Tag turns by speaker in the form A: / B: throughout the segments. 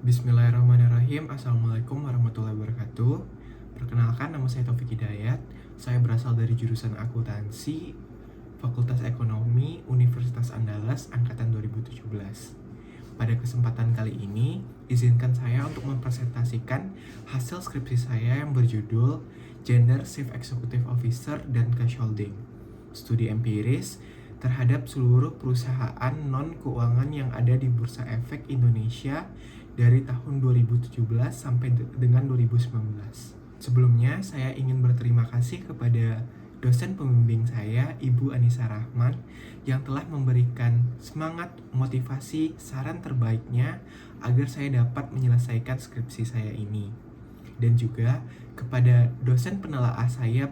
A: Bismillahirrahmanirrahim. Assalamualaikum warahmatullahi wabarakatuh. Perkenalkan, nama saya Taufik Hidayat. Saya berasal dari jurusan akuntansi, Fakultas Ekonomi, Universitas Andalas, angkatan 2017. Pada kesempatan kali ini, izinkan saya untuk mempresentasikan hasil skripsi saya yang berjudul Gender Chief Executive Officer dan Cash Holding, studi empiris terhadap seluruh perusahaan non-keuangan yang ada di Bursa Efek Indonesia dari tahun 2017 sampai dengan 2019. Sebelumnya, saya ingin berterima kasih kepada dosen pembimbing saya, Ibu Anissa Rahman, yang telah memberikan semangat, motivasi, saran terbaiknya agar saya dapat menyelesaikan skripsi saya ini. Dan juga kepada dosen penelaah saya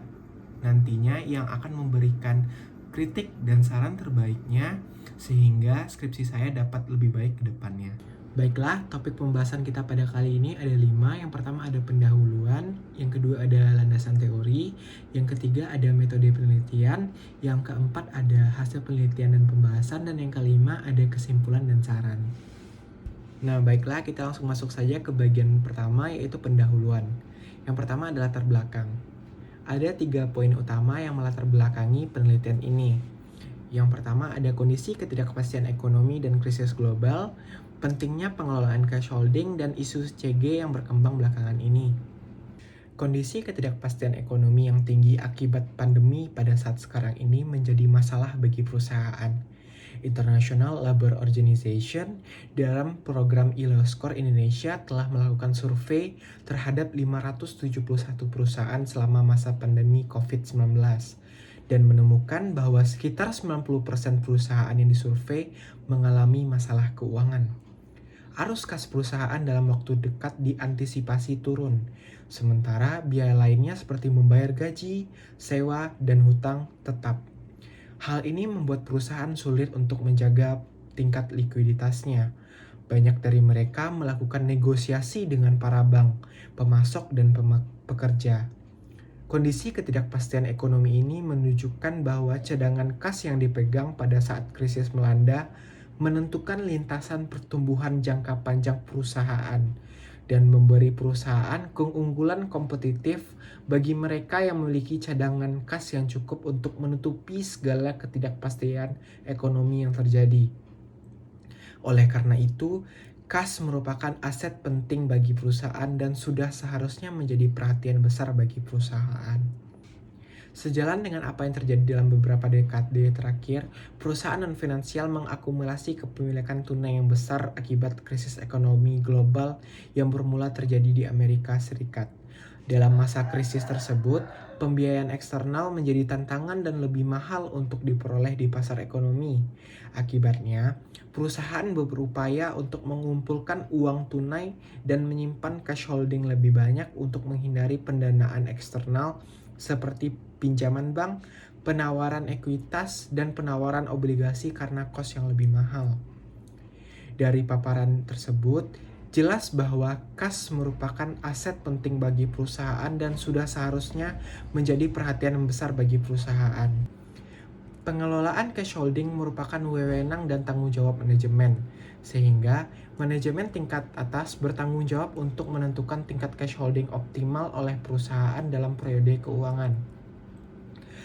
A: nantinya yang akan memberikan kritik dan saran terbaiknya sehingga skripsi saya dapat lebih baik ke depannya. Baiklah, topik pembahasan kita pada kali ini ada 5. Yang pertama ada pendahuluan, yang kedua ada landasan teori, yang ketiga ada metode penelitian, yang keempat ada hasil penelitian dan pembahasan, dan yang kelima ada kesimpulan dan saran. Nah, baiklah, kita langsung masuk saja ke bagian pertama, yaitu pendahuluan. Yang pertama adalah latar belakang. Ada 3 poin utama yang melatar belakangi penelitian ini. Yang pertama ada kondisi ketidakpastian ekonomi dan krisis global, pentingnya pengelolaan cash holding, dan isu CG yang berkembang belakangan ini. Kondisi ketidakpastian ekonomi yang tinggi akibat pandemi pada saat sekarang ini menjadi masalah bagi perusahaan. International Labour Organization dalam program ILO-Score Indonesia telah melakukan survei terhadap 571 perusahaan selama masa pandemi COVID-19 dan menemukan bahwa sekitar 90% perusahaan yang disurvei mengalami masalah keuangan. Arus kas perusahaan dalam waktu dekat diantisipasi turun, sementara biaya lainnya seperti membayar gaji, sewa, dan hutang tetap. Hal ini membuat perusahaan sulit untuk menjaga tingkat likuiditasnya. Banyak dari mereka melakukan negosiasi dengan para bank, pemasok, dan pekerja. Kondisi ketidakpastian ekonomi ini menunjukkan bahwa cadangan kas yang dipegang pada saat krisis melanda menentukan lintasan pertumbuhan jangka panjang perusahaan dan memberi perusahaan keunggulan kompetitif bagi mereka yang memiliki cadangan kas yang cukup untuk menutupi segala ketidakpastian ekonomi yang terjadi. Oleh karena itu, kas merupakan aset penting bagi perusahaan dan sudah seharusnya menjadi perhatian besar bagi perusahaan. Sejalan dengan apa yang terjadi dalam beberapa dekade terakhir, perusahaan non-finansial mengakumulasi kepemilikan tunai yang besar akibat krisis ekonomi global yang bermula terjadi di Amerika Serikat. Dalam masa krisis tersebut, pembiayaan eksternal menjadi tantangan dan lebih mahal untuk diperoleh di pasar ekonomi. Akibatnya, perusahaan berupaya untuk mengumpulkan uang tunai dan menyimpan cash holding lebih banyak untuk menghindari pendanaan eksternal seperti pinjaman bank, penawaran ekuitas, dan penawaran obligasi karena kos yang lebih mahal. Dari paparan tersebut, jelas bahwa kas merupakan aset penting bagi perusahaan dan sudah seharusnya menjadi perhatian besar bagi perusahaan. Pengelolaan cash holding merupakan wewenang dan tanggung jawab manajemen, sehingga manajemen tingkat atas bertanggung jawab untuk menentukan tingkat cash holding optimal oleh perusahaan dalam periode keuangan.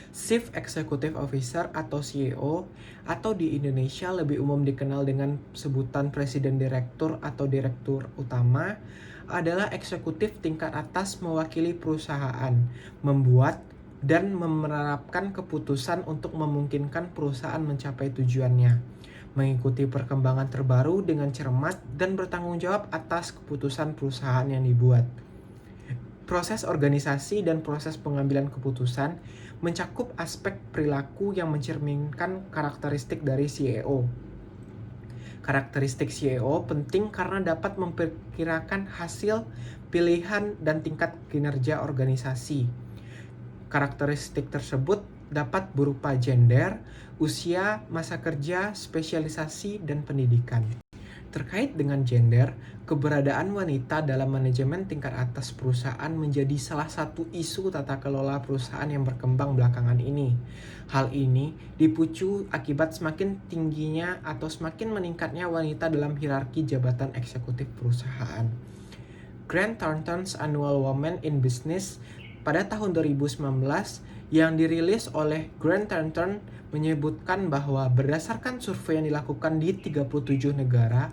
A: Chief Executive Officer atau CEO atau di Indonesia lebih umum dikenal dengan sebutan Presiden Direktur atau Direktur Utama adalah eksekutif tingkat atas mewakili perusahaan, membuat dan menerapkan keputusan untuk memungkinkan perusahaan mencapai tujuannya, mengikuti perkembangan terbaru dengan cermat dan bertanggung jawab atas keputusan perusahaan yang dibuat. Proses organisasi dan proses pengambilan keputusan mencakup aspek perilaku yang mencerminkan karakteristik dari CEO. Karakteristik CEO penting karena dapat memperkirakan hasil, pilihan, dan tingkat kinerja organisasi. Karakteristik tersebut dapat berupa gender, usia, masa kerja, spesialisasi, dan pendidikan. Terkait dengan gender, keberadaan wanita dalam manajemen tingkat atas perusahaan menjadi salah satu isu tata kelola perusahaan yang berkembang belakangan ini. Hal ini dipicu akibat semakin tingginya atau semakin meningkatnya wanita dalam hierarki jabatan eksekutif perusahaan. Grant Thornton's Annual Women in Business pada tahun 2019 yang dirilis oleh Grant Thornton menyebutkan bahwa berdasarkan survei yang dilakukan di 37 negara,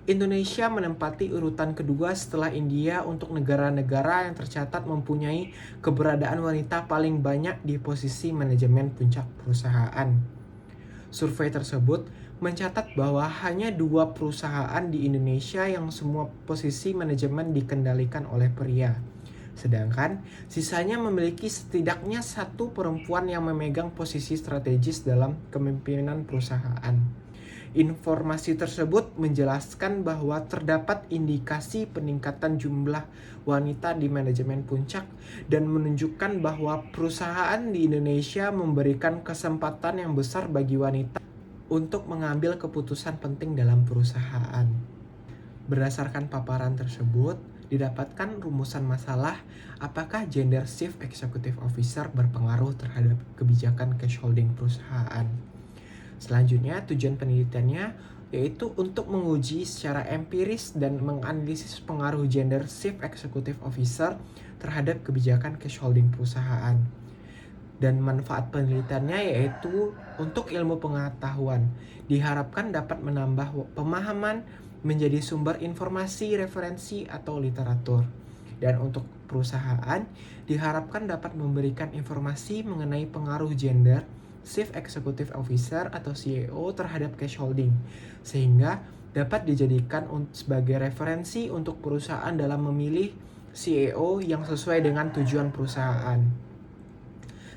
A: Indonesia menempati urutan kedua setelah India untuk negara-negara yang tercatat mempunyai keberadaan wanita paling banyak di posisi manajemen puncak perusahaan. Survei tersebut mencatat bahwa hanya 2 perusahaan di Indonesia yang semua posisi manajemen dikendalikan oleh pria. Sedangkan sisanya memiliki setidaknya 1 perempuan yang memegang posisi strategis dalam kepemimpinan perusahaan. Informasi tersebut menjelaskan bahwa terdapat indikasi peningkatan jumlah wanita di manajemen puncak dan menunjukkan bahwa perusahaan di Indonesia memberikan kesempatan yang besar bagi wanita untuk mengambil keputusan penting dalam perusahaan. Berdasarkan paparan tersebut, didapatkan rumusan masalah apakah gender Chief Executive Officer berpengaruh terhadap kebijakan cash holding perusahaan. Selanjutnya, tujuan penelitiannya yaitu untuk menguji secara empiris dan menganalisis pengaruh gender Chief Executive Officer terhadap kebijakan cash holding perusahaan. Dan manfaat penelitiannya yaitu untuk ilmu pengetahuan. Diharapkan dapat menambah pemahaman, menjadi sumber informasi, referensi, atau literatur. Dan untuk perusahaan, diharapkan dapat memberikan informasi mengenai pengaruh gender Chief Executive Officer atau CEO terhadap cash holding, sehingga dapat dijadikan sebagai referensi untuk perusahaan dalam memilih CEO yang sesuai dengan tujuan perusahaan.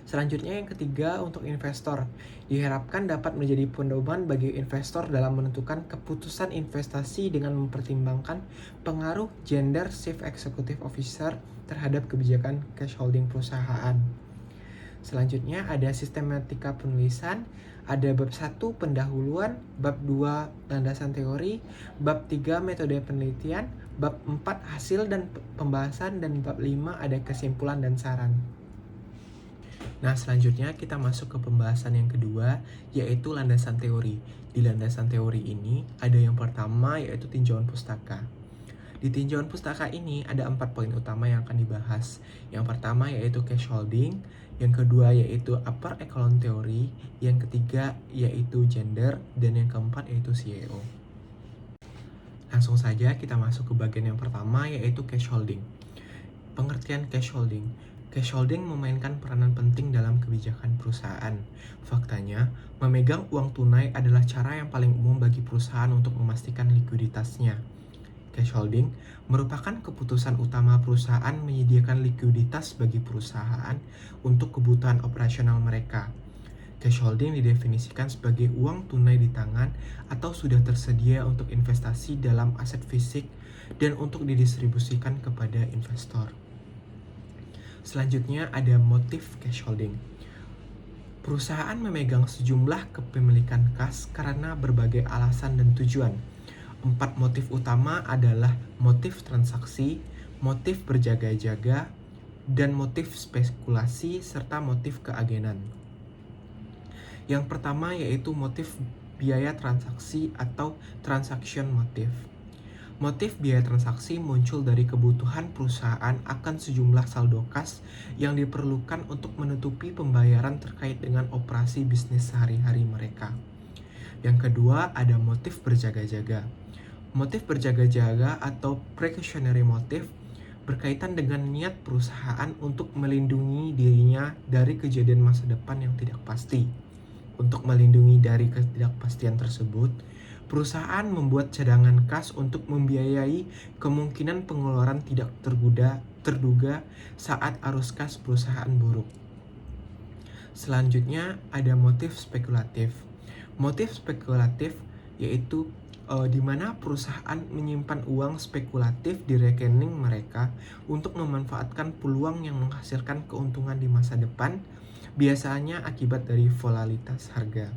A: Selanjutnya yang ketiga, untuk investor, diharapkan dapat menjadi pedoman bagi investor dalam menentukan keputusan investasi dengan mempertimbangkan pengaruh gender Chief Executive Officer terhadap kebijakan cash holding perusahaan. Selanjutnya ada sistematika penulisan, ada bab 1 pendahuluan, bab 2 landasan teori, bab 3 metode penelitian, bab 4 hasil dan pembahasan, dan bab 5 ada kesimpulan dan saran. Nah, selanjutnya kita masuk ke pembahasan yang kedua, yaitu landasan teori. Di landasan teori ini ada yang pertama yaitu tinjauan pustaka. Di tinjauan pustaka ini ada 4 poin utama yang akan dibahas. Yang pertama yaitu cash holding, yang kedua yaitu upper echelon theory, yang ketiga yaitu gender, dan yang keempat yaitu CEO. Langsung saja kita masuk ke bagian yang pertama yaitu cash holding. Pengertian cash holding. Cash holding memainkan peranan penting dalam kebijakan perusahaan. Faktanya, memegang uang tunai adalah cara yang paling umum bagi perusahaan untuk memastikan likuiditasnya. Cash holding merupakan keputusan utama perusahaan menyediakan likuiditas bagi perusahaan untuk kebutuhan operasional mereka. Cash holding didefinisikan sebagai uang tunai di tangan atau sudah tersedia untuk investasi dalam aset fisik dan untuk didistribusikan kepada investor. Selanjutnya ada motif cash holding. Perusahaan memegang sejumlah kepemilikan kas karena berbagai alasan dan tujuan. 4 motif utama adalah motif transaksi, motif berjaga-jaga, dan motif spekulasi, serta motif keagenan. Yang pertama yaitu motif biaya transaksi atau transaction motif. Motif biaya transaksi muncul dari kebutuhan perusahaan akan sejumlah saldo kas yang diperlukan untuk menutupi pembayaran terkait dengan operasi bisnis sehari-hari mereka. Yang kedua ada motif berjaga-jaga. Motif berjaga-jaga atau precautionary motive berkaitan dengan niat perusahaan untuk melindungi dirinya dari kejadian masa depan yang tidak pasti. Untuk melindungi dari ketidakpastian tersebut, perusahaan membuat cadangan kas untuk membiayai kemungkinan pengeluaran tidak terduga saat arus kas perusahaan buruk. Selanjutnya ada motif spekulatif. Motif spekulatif yaitu di mana perusahaan menyimpan uang spekulatif di rekening mereka untuk memanfaatkan peluang yang menghasilkan keuntungan di masa depan, biasanya akibat dari volatilitas harga.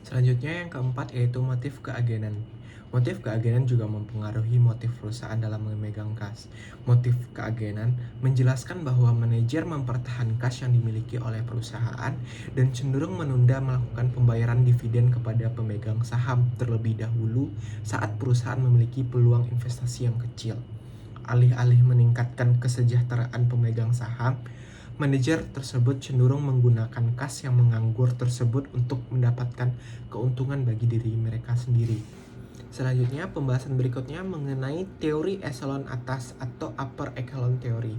A: Selanjutnya yang keempat yaitu motif keagenan. Motif keagenan juga mempengaruhi motif perusahaan dalam memegang kas. Motif keagenan menjelaskan bahwa manajer mempertahankan kas yang dimiliki oleh perusahaan dan cenderung menunda melakukan pembayaran dividen kepada pemegang saham terlebih dahulu saat perusahaan memiliki peluang investasi yang kecil. Alih-alih meningkatkan kesejahteraan pemegang saham, manajer tersebut cenderung menggunakan kas yang menganggur tersebut untuk mendapatkan keuntungan bagi diri mereka sendiri. Selanjutnya, pembahasan berikutnya mengenai teori eselon atas atau upper echelon theory.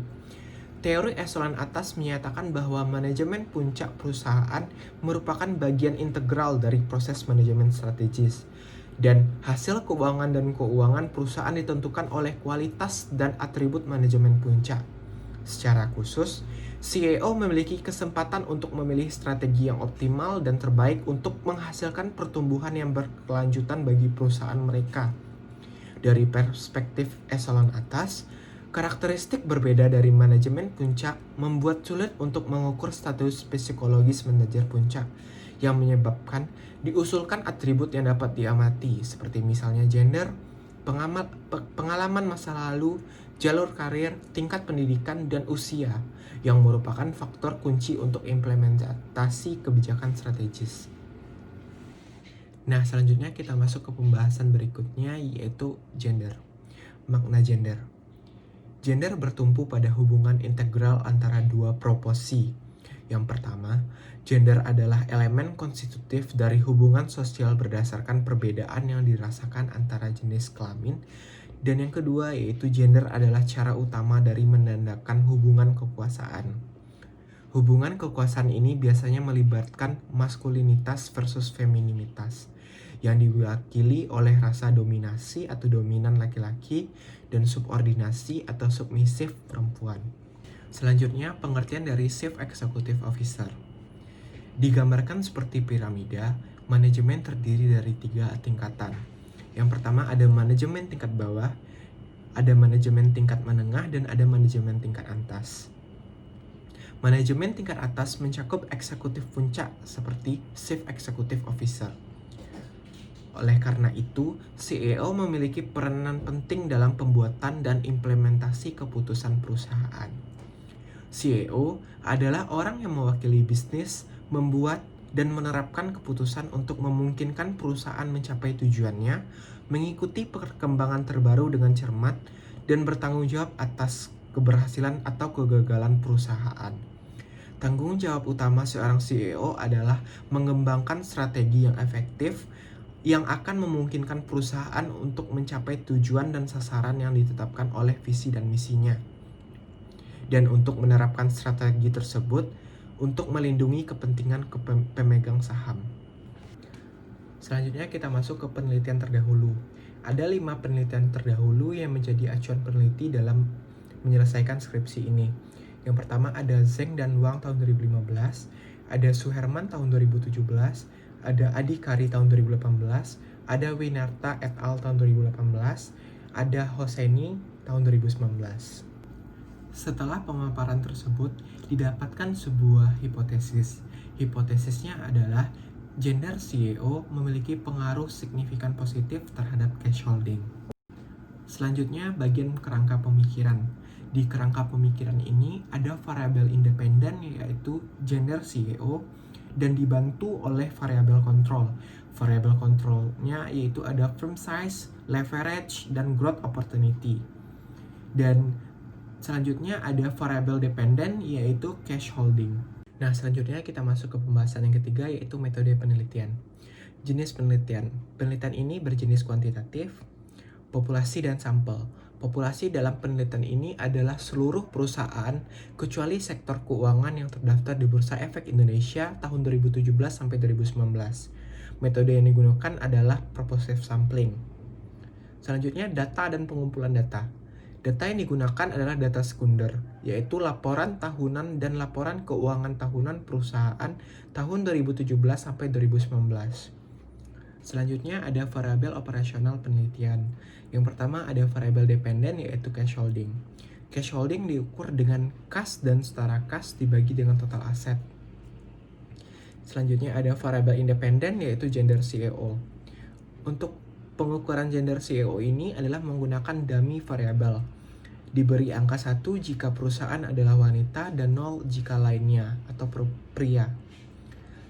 A: Teori eselon atas menyatakan bahwa manajemen puncak perusahaan merupakan bagian integral dari proses manajemen strategis. Dan hasil keuangan dan keuangan perusahaan ditentukan oleh kualitas dan atribut manajemen puncak. Secara khusus, CEO memiliki kesempatan untuk memilih strategi yang optimal dan terbaik untuk menghasilkan pertumbuhan yang berkelanjutan bagi perusahaan mereka. Dari perspektif eselon atas, karakteristik berbeda dari manajemen puncak membuat sulit untuk mengukur status psikologis manajer puncak, yang menyebabkan diusulkan atribut yang dapat diamati, seperti misalnya gender, pengalaman masa lalu, jalur karir, tingkat pendidikan, dan usia, yang merupakan faktor kunci untuk implementasi kebijakan strategis. Nah, selanjutnya kita masuk ke pembahasan berikutnya, yaitu gender. Makna gender. Gender bertumpu pada hubungan integral antara dua proporsi. Yang pertama, gender adalah elemen konstitutif dari hubungan sosial berdasarkan perbedaan yang dirasakan antara jenis kelamin. Dan yang kedua, yaitu gender adalah cara utama dari menandakan hubungan kekuasaan. Hubungan kekuasaan ini biasanya melibatkan maskulinitas versus femininitas, yang diwakili oleh rasa dominasi atau dominan laki-laki dan subordinasi atau submisif perempuan. Selanjutnya, pengertian dari Chief Executive Officer. Digambarkan seperti piramida, manajemen terdiri dari 3 tingkatan. Yang pertama ada manajemen tingkat bawah, ada manajemen tingkat menengah, dan ada manajemen tingkat atas. Manajemen tingkat atas mencakup eksekutif puncak seperti Chief Executive Officer. Oleh karena itu, CEO memiliki peranan penting dalam pembuatan dan implementasi keputusan perusahaan. CEO adalah orang yang mewakili bisnis, membuat dan menerapkan keputusan untuk memungkinkan perusahaan mencapai tujuannya, mengikuti perkembangan terbaru dengan cermat, dan bertanggung jawab atas keberhasilan atau kegagalan perusahaan. Tanggung jawab utama seorang CEO adalah mengembangkan strategi yang efektif yang akan memungkinkan perusahaan untuk mencapai tujuan dan sasaran yang ditetapkan oleh visi dan misinya. Dan untuk menerapkan strategi tersebut untuk melindungi kepentingan pemegang saham. Selanjutnya kita masuk ke penelitian terdahulu. Ada 5 penelitian terdahulu yang menjadi acuan peneliti dalam menyelesaikan skripsi ini. Yang pertama ada Zeng dan Wang tahun 2015, ada Suherman tahun 2017, ada Adi Kari tahun 2018, ada Winarta et al. Tahun 2018, ada Hosseini tahun 2019. Setelah pemaparan tersebut, didapatkan sebuah hipotesis. Hipotesisnya adalah gender CEO memiliki pengaruh signifikan positif terhadap cash holding. Selanjutnya, bagian kerangka pemikiran. Di kerangka pemikiran ini ada variabel independen yaitu gender CEO dan dibantu oleh variabel kontrol. Variabel kontrolnya yaitu ada firm size, leverage, dan growth opportunity. Dan selanjutnya ada variabel dependen yaitu cash holding. Nah, selanjutnya kita masuk ke pembahasan yang ketiga yaitu metode penelitian. Jenis penelitian. Penelitian ini berjenis kuantitatif, populasi, dan sampel. Populasi dalam penelitian ini adalah seluruh perusahaan kecuali sektor keuangan yang terdaftar di Bursa Efek Indonesia tahun 2017 sampai 2019. Metode yang digunakan adalah purposive sampling. Selanjutnya data dan pengumpulan data. Data yang digunakan adalah data sekunder, yaitu laporan tahunan dan laporan keuangan tahunan perusahaan tahun 2017 sampai 2019. Selanjutnya ada variabel operasional penelitian. Yang pertama ada variabel dependen yaitu cash holding. Cash holding diukur dengan kas dan setara kas dibagi dengan total aset. Selanjutnya ada variabel independen yaitu gender CEO. Untuk Pengukuran gender CEO ini adalah menggunakan dummy variabel. Diberi angka 1 jika perusahaan adalah wanita dan 0 jika lainnya atau pria.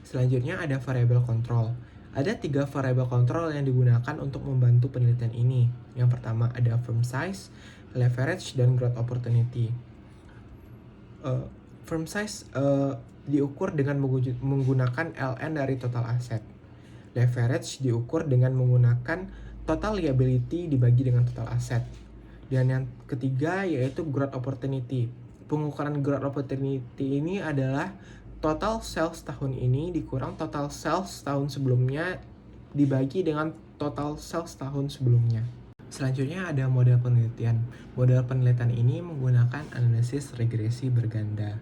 A: Selanjutnya ada variabel kontrol. Ada 3 variabel kontrol yang digunakan untuk membantu penelitian ini. Yang pertama ada firm size, leverage, dan growth opportunity. Firm size diukur dengan menggunakan LN dari total aset. Leverage diukur dengan menggunakan total liability dibagi dengan total aset. Dan yang ketiga yaitu growth opportunity. Pengukuran growth opportunity ini adalah total sales tahun ini dikurang total sales tahun sebelumnya dibagi dengan total sales tahun sebelumnya. Selanjutnya ada model penelitian. Model penelitian ini menggunakan analisis regresi berganda.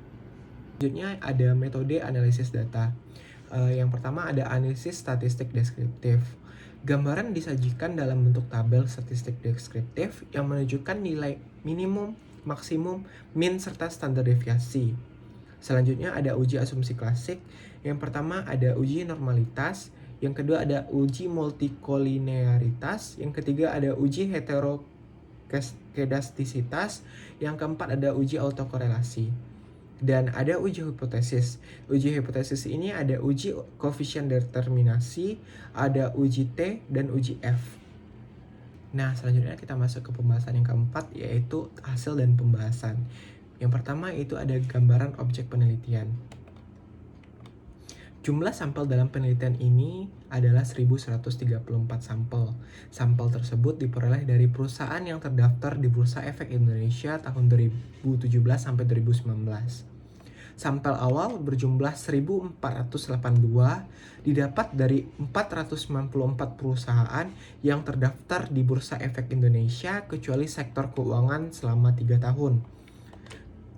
A: Selanjutnya ada metode analisis data. Yang pertama ada analisis statistik deskriptif. Gambaran disajikan dalam bentuk tabel statistik deskriptif yang menunjukkan nilai minimum, maksimum, min, serta standar deviasi. Selanjutnya ada uji asumsi klasik. Yang pertama ada uji normalitas. Yang kedua ada uji multikolinearitas. Yang ketiga ada uji heterokedastisitas. Yang keempat ada uji autokorelasi. Dan ada uji hipotesis. Uji hipotesis ini ada uji koefisien determinasi, ada uji T, dan uji F. Nah, selanjutnya kita masuk ke pembahasan yang keempat, yaitu hasil dan pembahasan. Yang pertama itu ada gambaran objek penelitian. Jumlah sampel dalam penelitian ini adalah 1134 sampel. Sampel tersebut diperoleh dari perusahaan yang terdaftar di Bursa Efek Indonesia tahun 2017 sampai 2019. Sampel awal berjumlah 1482 didapat dari 494 perusahaan yang terdaftar di Bursa Efek Indonesia kecuali sektor keuangan selama 3 tahun.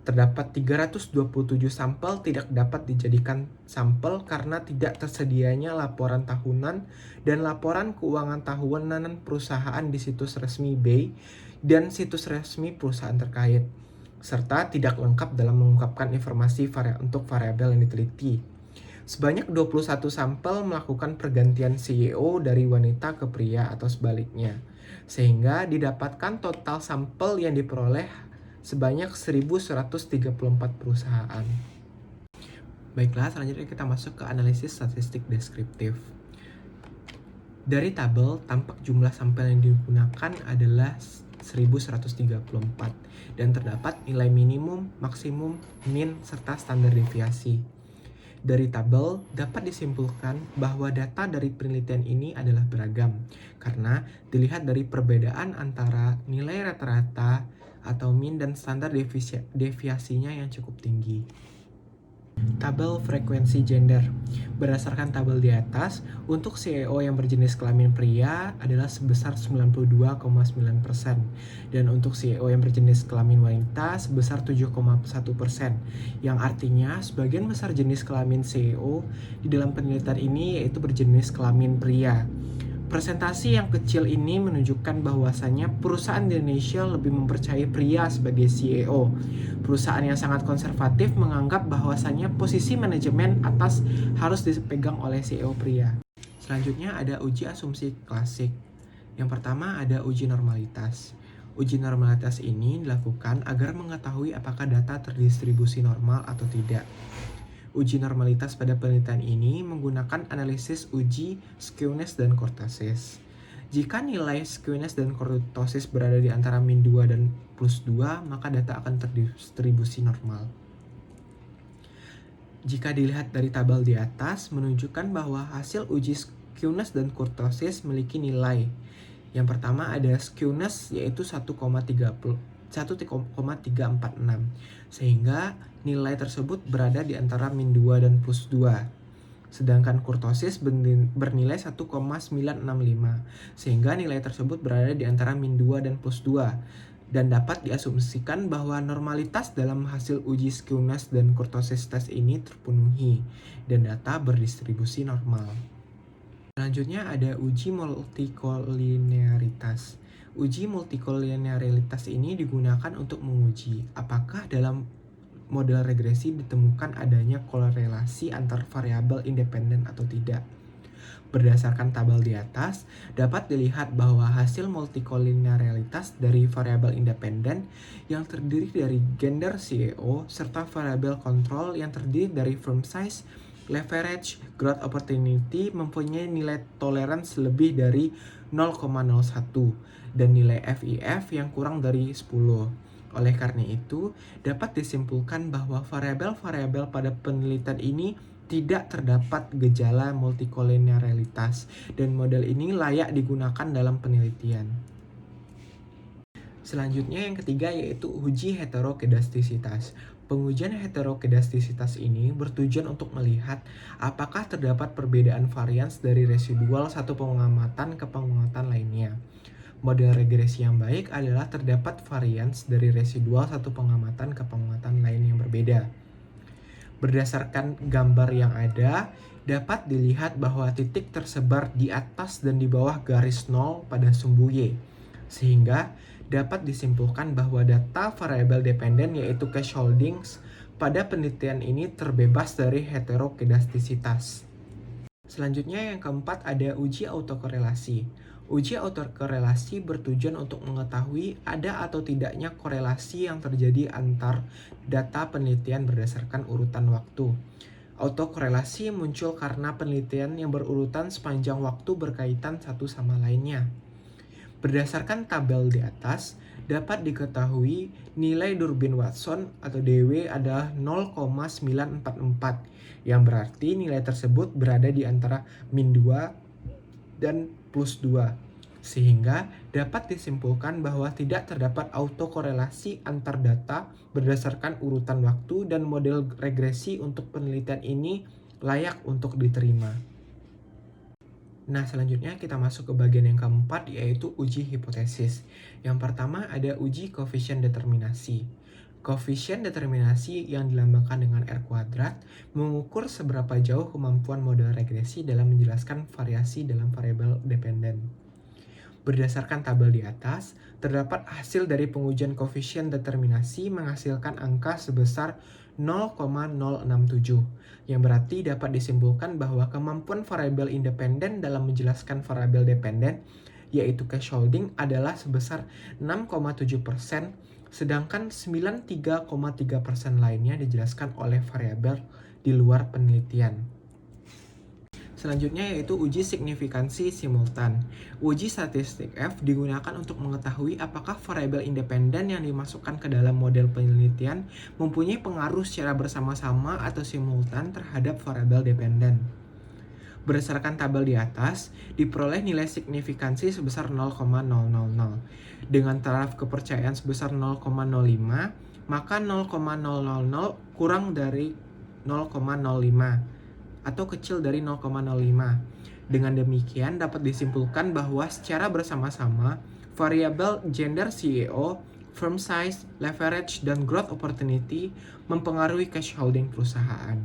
A: Terdapat 327 sampel tidak dapat dijadikan sampel karena tidak tersedianya laporan tahunan dan laporan keuangan tahunan perusahaan di situs resmi BEI dan situs resmi perusahaan terkait, serta tidak lengkap dalam mengungkapkan informasi untuk variabel yang diteliti. Sebanyak 21 sampel melakukan pergantian CEO dari wanita ke pria atau sebaliknya, sehingga didapatkan total sampel yang diperoleh sebanyak 1134 perusahaan. Baiklah, selanjutnya kita masuk ke analisis statistik deskriptif. Dari tabel, tampak jumlah sampel yang digunakan adalah 1134 dan terdapat nilai minimum, maksimum, min, serta standar deviasi. Dari tabel dapat disimpulkan bahwa data dari penelitian ini adalah beragam karena dilihat dari perbedaan antara nilai rata-rata atau min dan standar deviasinya yang cukup tinggi. Tabel frekuensi gender. Berdasarkan tabel di atas, untuk CEO yang berjenis kelamin pria adalah sebesar 92,9% dan untuk CEO yang berjenis kelamin wanita sebesar 7,1%, yang artinya sebagian besar jenis kelamin CEO di dalam penelitian ini yaitu berjenis kelamin pria. Presentasi yang kecil ini menunjukkan bahwasannya perusahaan di Indonesia lebih mempercayai pria sebagai CEO. Perusahaan yang sangat konservatif menganggap bahwasannya posisi manajemen atas harus dipegang oleh CEO pria. Selanjutnya ada uji asumsi klasik. Yang pertama ada uji normalitas. Uji normalitas ini dilakukan agar mengetahui apakah data terdistribusi normal atau tidak. Uji normalitas pada penelitian ini menggunakan analisis uji skewness dan kurtosis. Jika nilai skewness dan kurtosis berada di antara min 2 dan plus 2, maka data akan terdistribusi normal. Jika dilihat dari tabel di atas, menunjukkan bahwa hasil uji skewness dan kurtosis memiliki nilai. Yang pertama ada skewness yaitu 1,346, sehingga nilai tersebut berada di antara min 2 dan plus 2. Sedangkan kurtosis bernilai 1,965, sehingga nilai tersebut berada di antara min 2 dan plus 2. Dan dapat diasumsikan bahwa normalitas dalam hasil uji skewness dan kurtosis tes ini terpenuhi, dan data berdistribusi normal. Selanjutnya ada uji multikolinearitas. Uji multikolinearitas ini digunakan untuk menguji apakah dalam model regresi ditemukan adanya korelasi antar variabel independen atau tidak. Berdasarkan tabel di atas, dapat dilihat bahwa hasil multikolinearitas dari variabel independen yang terdiri dari gender CEO serta variabel kontrol yang terdiri dari firm size, leverage, growth opportunity mempunyai nilai toleransi lebih dari 0,01 dan nilai FIF yang kurang dari 10. Oleh karena itu, dapat disimpulkan bahwa variabel-variabel pada penelitian ini tidak terdapat gejala multikolinearitas dan model ini layak digunakan dalam penelitian. Selanjutnya yang ketiga yaitu uji heterokedastisitas. Pengujian heterokedastisitas ini bertujuan untuk melihat apakah terdapat perbedaan varians dari residual satu pengamatan ke pengamatan lainnya. Model regresi yang baik adalah terdapat varians dari residual satu pengamatan ke pengamatan lain yang berbeda. Berdasarkan gambar yang ada, dapat dilihat bahwa titik tersebar di atas dan di bawah garis 0 pada sumbu Y. Sehingga dapat disimpulkan bahwa data variabel dependen yaitu cache holdings pada penelitian ini terbebas dari heterokedastisitas. Selanjutnya yang keempat ada uji autokorelasi. Uji autokorelasi bertujuan untuk mengetahui ada atau tidaknya korelasi yang terjadi antar data penelitian berdasarkan urutan waktu. Autokorelasi muncul karena penelitian yang berurutan sepanjang waktu berkaitan satu sama lainnya. Berdasarkan tabel di atas, dapat diketahui nilai Durbin-Watson atau DW adalah 0,944, yang berarti nilai tersebut berada di antara min 2 dan plus 2, sehingga dapat disimpulkan bahwa tidak terdapat autokorelasi antar data berdasarkan urutan waktu dan model regresi untuk penelitian ini layak untuk diterima. Nah, selanjutnya kita masuk ke bagian yang keempat yaitu uji hipotesis. Yang pertama ada uji koefisien determinasi. Koefisien determinasi yang dilambangkan dengan R kuadrat mengukur seberapa jauh kemampuan model regresi dalam menjelaskan variasi dalam variabel dependen. Berdasarkan tabel di atas, terdapat hasil dari pengujian koefisien determinasi menghasilkan angka sebesar 0,067, yang berarti dapat disimpulkan bahwa kemampuan variabel independen dalam menjelaskan variabel dependen, yaitu cache holding, adalah sebesar 6,7%, sedangkan 93,3% lainnya dijelaskan oleh variabel di luar penelitian. Selanjutnya yaitu uji signifikansi simultan. Uji statistik F digunakan untuk mengetahui apakah variabel independen yang dimasukkan ke dalam model penelitian mempunyai pengaruh secara bersama-sama atau simultan terhadap variabel dependen. Berdasarkan tabel di atas, diperoleh nilai signifikansi sebesar 0,000. Dengan taraf kepercayaan sebesar 0,05, maka 0,000 kurang dari 0,05 atau kecil dari 0,05. Dengan demikian dapat disimpulkan bahwa secara bersama-sama variabel gender CEO, firm size, leverage, dan growth opportunity mempengaruhi cash holding perusahaan.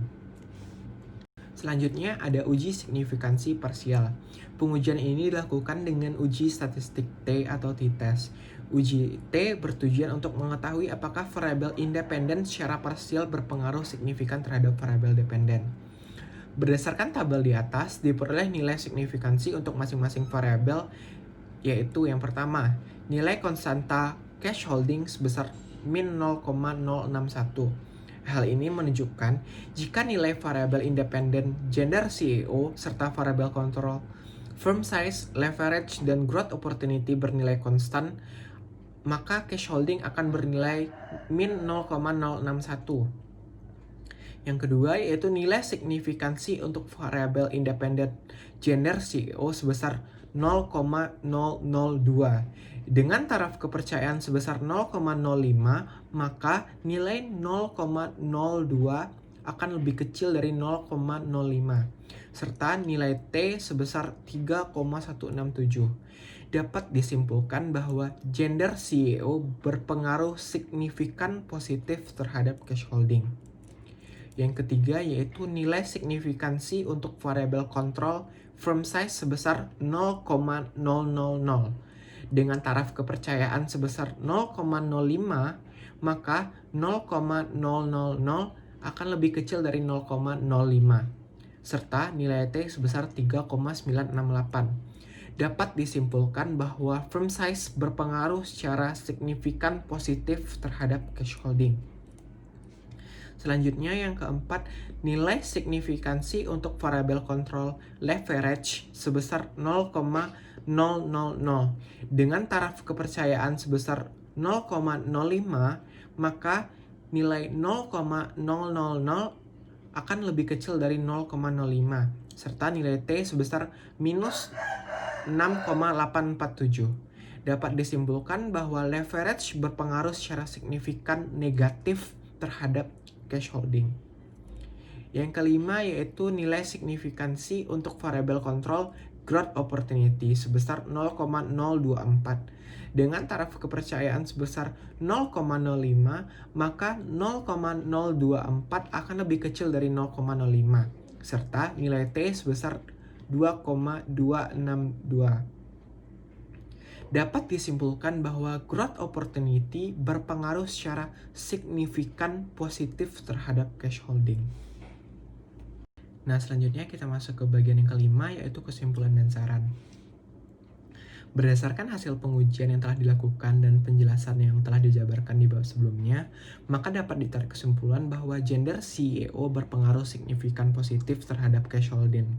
A: Selanjutnya ada uji signifikansi parsial. Pengujian ini dilakukan dengan uji statistik T atau t-test. Uji T bertujuan untuk mengetahui apakah variabel independen secara parsial berpengaruh signifikan terhadap variabel dependen. Berdasarkan tabel di atas, diperoleh nilai signifikansi untuk masing-masing variabel, yaitu yang pertama, nilai konstanta cache holding sebesar min 0,061. Hal ini menunjukkan jika nilai variabel independen gender CEO serta variabel kontrol firm size, leverage, dan growth opportunity bernilai konstan, maka cache holding akan bernilai min 0,061. Yang kedua yaitu nilai signifikansi untuk variabel independen gender CEO sebesar 0,002. Dengan taraf kepercayaan sebesar 0,05, maka nilai 0,02 akan lebih kecil dari 0,05, serta nilai T sebesar 3,167. Dapat disimpulkan bahwa gender CEO berpengaruh signifikan positif terhadap cache holding. Yang ketiga yaitu nilai signifikansi untuk variabel kontrol firm size sebesar 0,000. Dengan taraf kepercayaan sebesar 0,05, maka 0,000 akan lebih kecil dari 0,05. serta nilai T sebesar 3,968. Dapat disimpulkan bahwa firm size berpengaruh secara signifikan positif terhadap cash holding. Selanjutnya yang keempat, nilai signifikansi untuk variable control leverage sebesar 0,000 dengan taraf kepercayaan sebesar 0,05, maka nilai 0,000 akan lebih kecil dari 0,05 serta nilai T sebesar minus 6,847. Dapat disimpulkan bahwa leverage berpengaruh secara signifikan negatif terhadap cash holding. Yang kelima yaitu nilai signifikansi untuk variable control growth opportunity sebesar 0,024. Dengan taraf kepercayaan sebesar 0,05, maka 0,024 akan lebih kecil dari 0,05 serta nilai T sebesar 2,262. Dapat disimpulkan bahwa growth opportunity berpengaruh secara signifikan positif terhadap cash holding. Nah, selanjutnya kita masuk ke bagian yang kelima, yaitu kesimpulan dan saran. Berdasarkan hasil pengujian yang telah dilakukan dan penjelasan yang telah dijabarkan di bab sebelumnya, maka dapat ditarik kesimpulan bahwa gender CEO berpengaruh signifikan positif terhadap cash holding.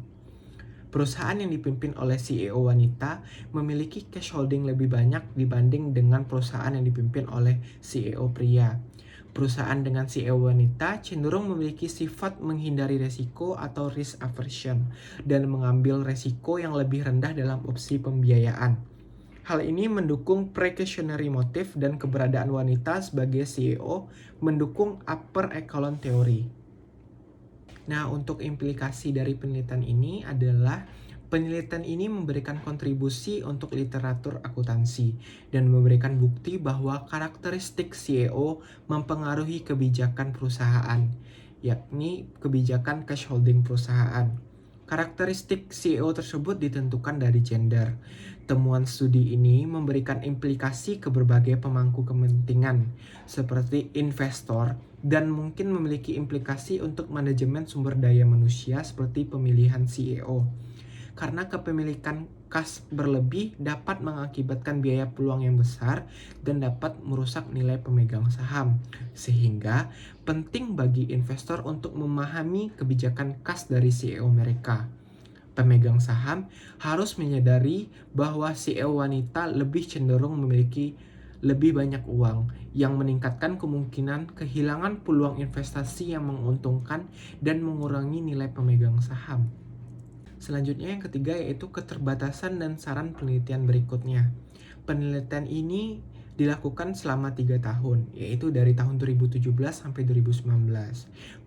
A: Perusahaan yang dipimpin oleh CEO wanita memiliki cash holding lebih banyak dibanding dengan perusahaan yang dipimpin oleh CEO pria. Perusahaan dengan CEO wanita cenderung memiliki sifat menghindari resiko atau risk aversion dan mengambil resiko yang lebih rendah dalam opsi pembiayaan. Hal ini mendukung precautionary motive dan keberadaan wanita sebagai CEO mendukung upper echelon theory. Nah, untuk implikasi dari penelitian ini adalah penelitian ini memberikan kontribusi untuk literatur akuntansi dan memberikan bukti bahwa karakteristik CEO mempengaruhi kebijakan perusahaan, yakni kebijakan cash holding perusahaan. Karakteristik CEO tersebut ditentukan dari gender. Temuan studi ini memberikan implikasi ke berbagai pemangku kepentingan, seperti investor, dan mungkin memiliki implikasi untuk manajemen sumber daya manusia seperti pemilihan CEO. Karena kepemilikan kas berlebih dapat mengakibatkan biaya peluang yang besar dan dapat merusak nilai pemegang saham. Sehingga penting bagi investor untuk memahami kebijakan kas dari CEO mereka. Pemegang saham harus menyadari bahwa CEO wanita lebih cenderung memiliki lebih banyak uang, yang meningkatkan kemungkinan kehilangan peluang investasi yang menguntungkan dan mengurangi nilai pemegang saham. Selanjutnya yang ketiga yaitu keterbatasan dan saran penelitian berikutnya. Penelitian ini dilakukan selama 3 tahun, yaitu dari tahun 2017 sampai 2019.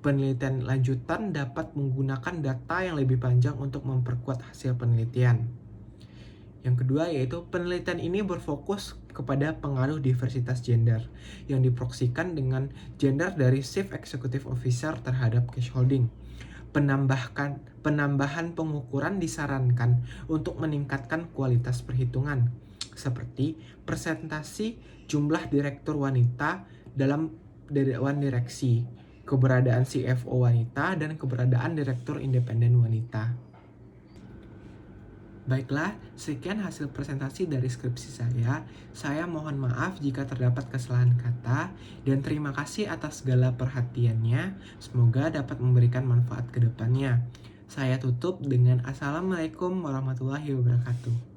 A: Penelitian lanjutan dapat menggunakan data yang lebih panjang untuk memperkuat hasil penelitian. Yang kedua yaitu penelitian ini berfokus kepada pengaruh diversitas gender yang diproksikan dengan gender dari Chief Executive Officer terhadap cash holding. Penambahan pengukuran disarankan untuk meningkatkan kualitas perhitungan, seperti presentasi jumlah direktur wanita dalam dewan direksi, keberadaan CFO wanita, dan keberadaan direktur independen wanita. Baiklah, sekian hasil presentasi dari skripsi saya. Saya mohon maaf jika terdapat kesalahan kata, dan terima kasih atas segala perhatiannya. Semoga dapat memberikan manfaat ke depannya. Saya tutup dengan Assalamualaikum warahmatullahi wabarakatuh.